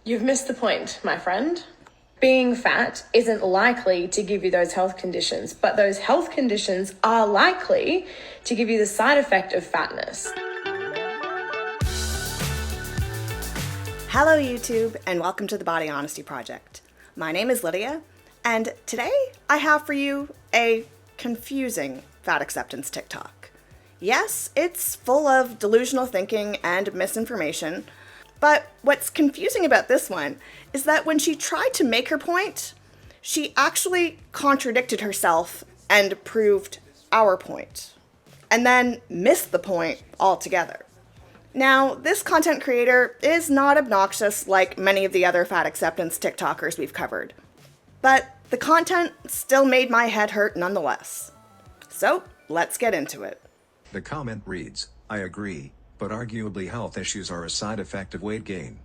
You've missed the point, my friend. Being fat isn't likely to give you those health conditions, but those health conditions are likely to give you the side effect of fatness. Hello YouTube, and welcome to the Body Honesty Project. My name is Lydia, and today I have for you a confusing fat acceptance TikTok. Yes, it's full of delusional thinking and misinformation, but what's confusing about this one is that when she tried to make her point, she actually contradicted herself and proved our point, and then missed the point altogether. Now, this content creator is not obnoxious like many of the other fat acceptance TikTokers we've covered, but the content still made my head hurt nonetheless. So, let's get into it. The comment reads, I agree, but arguably health issues are a side effect of weight gain.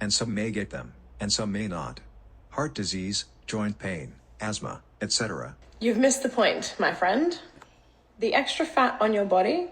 And some may get them, and some may not. Heart disease, joint pain, asthma, etc. You've missed the point, my friend. The extra fat on your body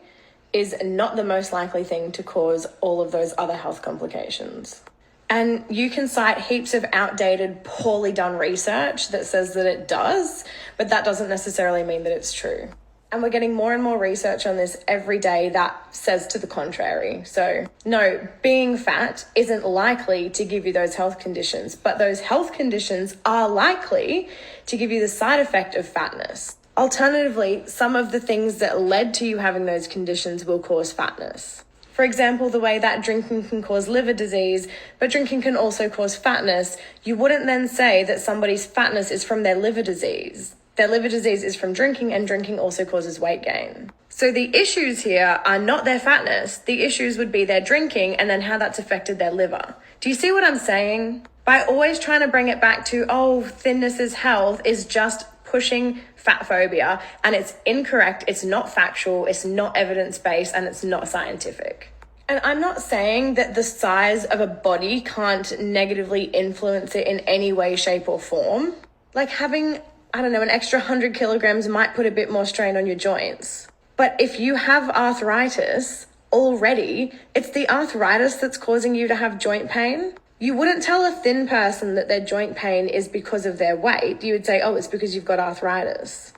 is not the most likely thing to cause all of those other health complications. And you can cite heaps of outdated, poorly done research that says that it does, but that doesn't necessarily mean that it's true. And we're getting more and more research on this every day that says to the contrary. So no, being fat isn't likely to give you those health conditions, but those health conditions are likely to give you the side effect of fatness. Alternatively, some of the things that led to you having those conditions will cause fatness. For example, the way that drinking can cause liver disease, but drinking can also cause fatness, you wouldn't then say that somebody's fatness is from their liver disease. Their liver disease is from drinking, and drinking also causes weight gain. So the issues here are not their fatness. The issues would be their drinking and then how that's affected their liver. Do you see what I'm saying? By always trying to bring it back to, oh, thinness is health, is just pushing fat phobia, and it's incorrect, it's not factual, it's not evidence-based, and it's not scientific. And I'm not saying that the size of a body can't negatively influence it in any way, shape, or form. Like having, an extra 100 kilograms might put a bit more strain on your joints. But if you have arthritis already, it's the arthritis that's causing you to have joint pain. You wouldn't tell a thin person that their joint pain is because of their weight. You would say, oh, it's because you've got arthritis.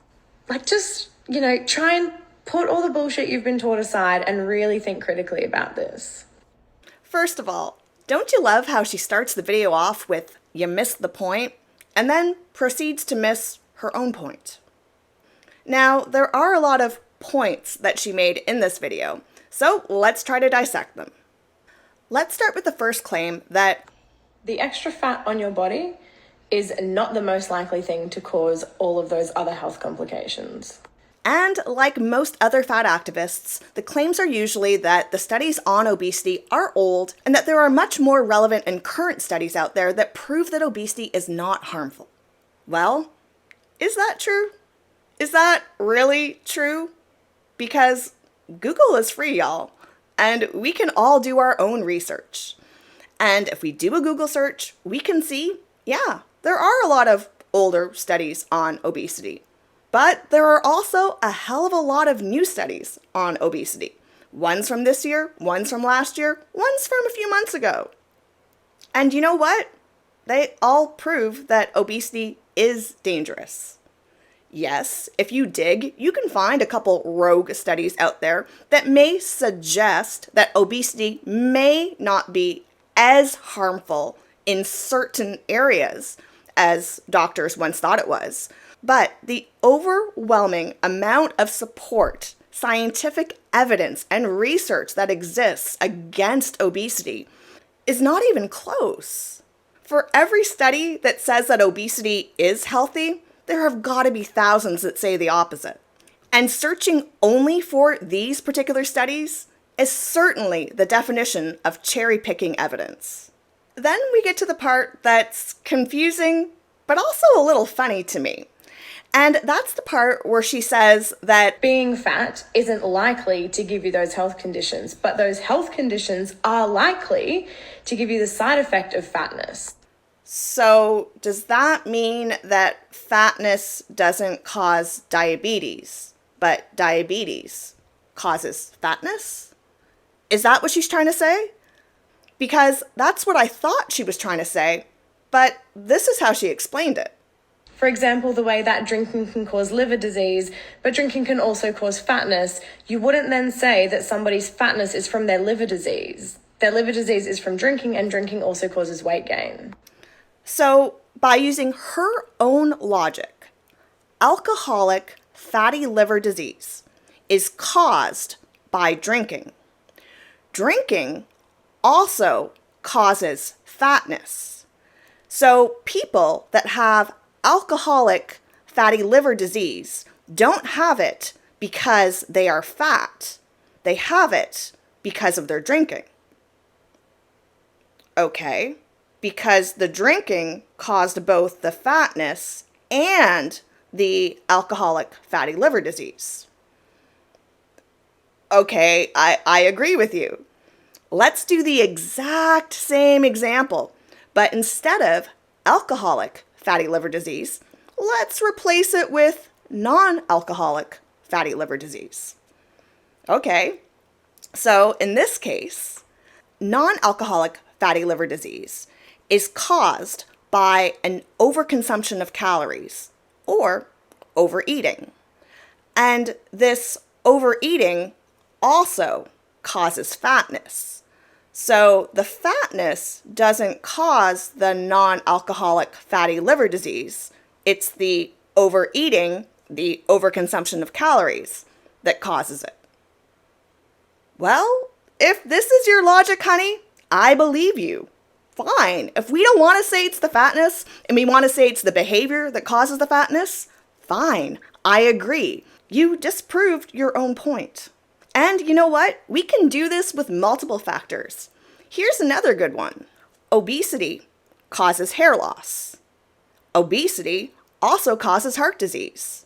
Like, just, try and put all the bullshit you've been taught aside and really think critically about this. First of all, don't you love how she starts the video off with, you missed the point, and then proceeds to miss her own point? Now, there are a lot of points that she made in this video, so let's try to dissect them. Let's start with the first claim that the extra fat on your body is not the most likely thing to cause all of those other health complications. And like most other fat activists, the claims are usually that the studies on obesity are old and that there are much more relevant and current studies out there that prove that obesity is not harmful. Well, is that true? Is that really true? Because Google is free, y'all, and we can all do our own research. And if we do a Google search, we can see, yeah, there are a lot of older studies on obesity. But there are also a hell of a lot of new studies on obesity. One's from this year, one's from last year, one's from a few months ago. And you know what? They all prove that obesity is dangerous. Yes, if you dig, you can find a couple rogue studies out there that may suggest that obesity may not be as harmful in certain areas as doctors once thought it was. But the overwhelming amount of support, scientific evidence, and research that exists against obesity is not even close. For every study that says that obesity is healthy, there have got to be thousands that say the opposite. And searching only for these particular studies is certainly the definition of cherry-picking evidence. Then we get to the part that's confusing, but also a little funny to me. And that's the part where she says that being fat isn't likely to give you those health conditions, but those health conditions are likely to give you the side effect of fatness. So does that mean that fatness doesn't cause diabetes, but diabetes causes fatness? Is that what she's trying to say? because that's what I thought she was trying to say, but this is how she explained it. For example, the way that drinking can cause liver disease, but drinking can also cause fatness, you wouldn't then say that somebody's fatness is from their liver disease. Their liver disease is from drinking, and drinking also causes weight gain. So, by using her own logic, alcoholic fatty liver disease is caused by drinking. Drinking also causes fatness. So people that have alcoholic fatty liver disease don't have it because they are fat. They have it because of their drinking. Okay, because the drinking caused both the fatness and the alcoholic fatty liver disease. Okay, I agree with you. Let's do the exact same example, but instead of alcoholic fatty liver disease, let's replace it with non-alcoholic fatty liver disease. Okay, so in this case, non-alcoholic fatty liver disease is caused by an overconsumption of calories or overeating. And this overeating also causes fatness. So the fatness doesn't cause the non-alcoholic fatty liver disease. It's the overeating, the overconsumption of calories that causes it. Well, if this is your logic, honey, I believe you. Fine. If we don't want to say it's the fatness and we want to say it's the behavior that causes the fatness, fine. I agree. You disproved your own point. And you know what? We can do this with multiple factors. Here's another good one. Obesity causes hair loss. Obesity also causes heart disease.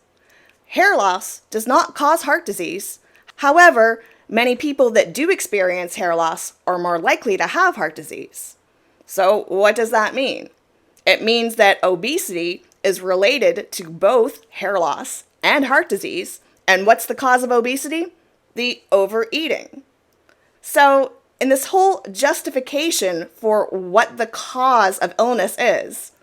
Hair loss does not cause heart disease. However, many people that do experience hair loss are more likely to have heart disease. So what does that mean? It means that obesity is related to both hair loss and heart disease. And what's the cause of obesity? The overeating. So in this whole justification for what the cause of illness is,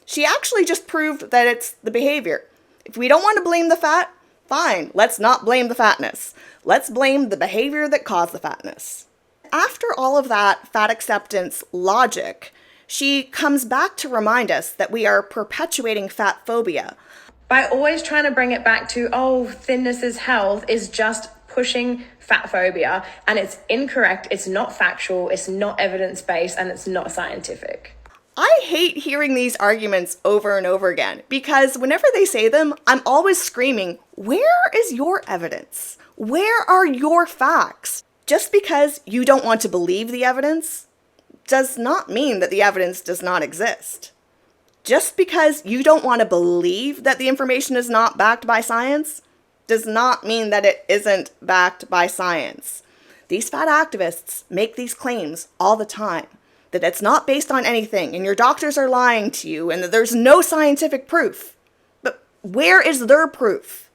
she actually just proved that it's the behavior. If we don't want to blame the fat, fine, let's not blame the fatness. Let's blame the behavior that caused the fatness. After all of that fat acceptance logic, she comes back to remind us that we are perpetuating fat phobia. By always trying to bring it back to, oh, thinness is health, is just pushing fat phobia, and it's incorrect, it's not factual, it's not evidence-based, and it's not scientific. I hate hearing these arguments over and over again because whenever they say them, I'm always screaming, where is your evidence? Where are your facts? Just because you don't want to believe the evidence does not mean that the evidence does not exist. Just because you don't want to believe that the information is not backed by science does not mean that it isn't backed by science. These fat activists make these claims all the time, that it's not based on anything and your doctors are lying to you and that there's no scientific proof. But where is their proof?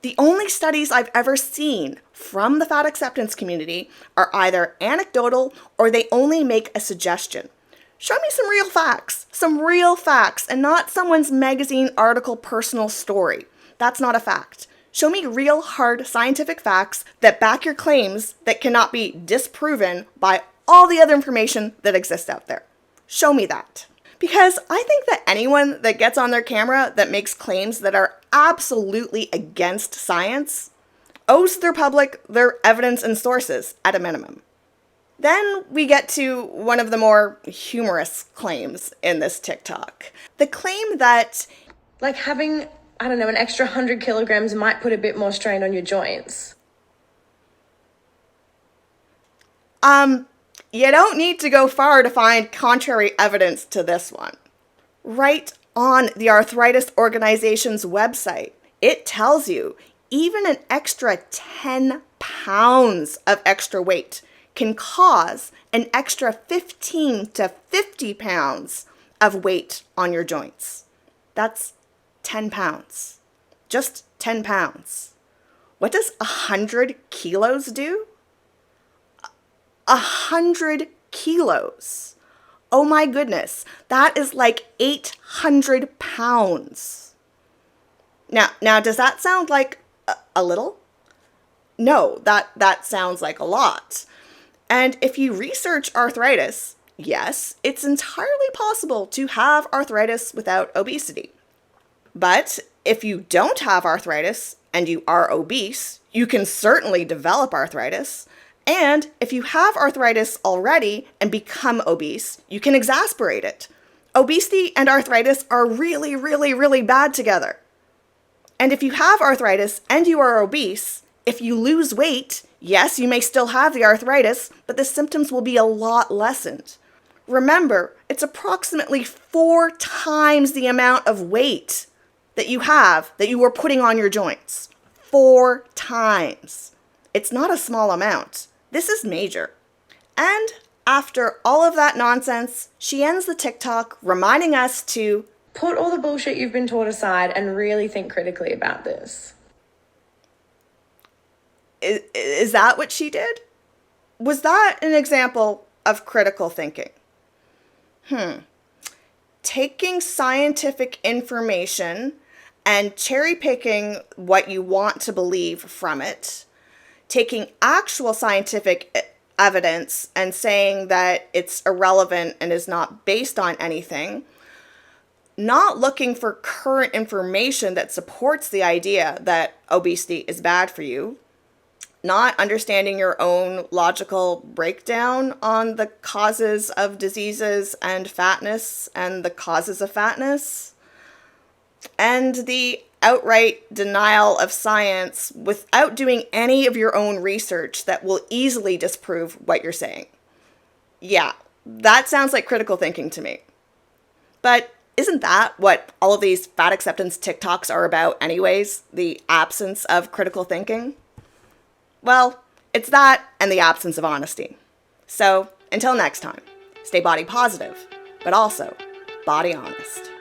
The only studies I've ever seen from the fat acceptance community are either anecdotal or they only make a suggestion. Show me some real facts, and not someone's magazine article personal story. That's not a fact. Show me real hard scientific facts that back your claims that cannot be disproven by all the other information that exists out there. Show me that. Because I think that anyone that gets on their camera that makes claims that are absolutely against science owes their public their evidence and sources at a minimum. Then we get to one of the more humorous claims in this TikTok. The claim that, like, having, I don't know, an extra 100 kilograms might put a bit more strain on your joints. You don't need to go far to find contrary evidence to this one. Right on the Arthritis Organization's website, it tells you even an extra 10 pounds of extra weight can cause an extra 15 to 50 pounds of weight on your joints. That's 10 pounds. Just 10 pounds. What does 100 kilos do? 100 kilos. Oh my goodness, that is like 800 pounds. Now, does that sound like a little? No, that sounds like a lot. And if you research arthritis, yes, it's entirely possible to have arthritis without obesity. But if you don't have arthritis and you are obese, you can certainly develop arthritis. And if you have arthritis already and become obese, you can exacerbate it. Obesity and arthritis are really, really, really bad together. And if you have arthritis and you are obese, if you lose weight, yes, you may still have the arthritis, but the symptoms will be a lot lessened. Remember, it's approximately 4 times the amount of weight that you were putting on your joints. 4 times. It's not a small amount. This is major. And after all of that nonsense, she ends the TikTok reminding us to put all the bullshit you've been taught aside and really think critically about this. Is that what she did? Was that an example of critical thinking? Taking scientific information and cherry picking what you want to believe from it, taking actual scientific evidence and saying that it's irrelevant and is not based on anything, not looking for current information that supports the idea that obesity is bad for you, not understanding your own logical breakdown on the causes of diseases and fatness and the causes of fatness, and the outright denial of science without doing any of your own research that will easily disprove what you're saying. Yeah, that sounds like critical thinking to me. But isn't that what all of these fat acceptance TikToks are about anyways? The absence of critical thinking? Well, it's that and the absence of honesty. So, until next time, stay body positive, but also body honest.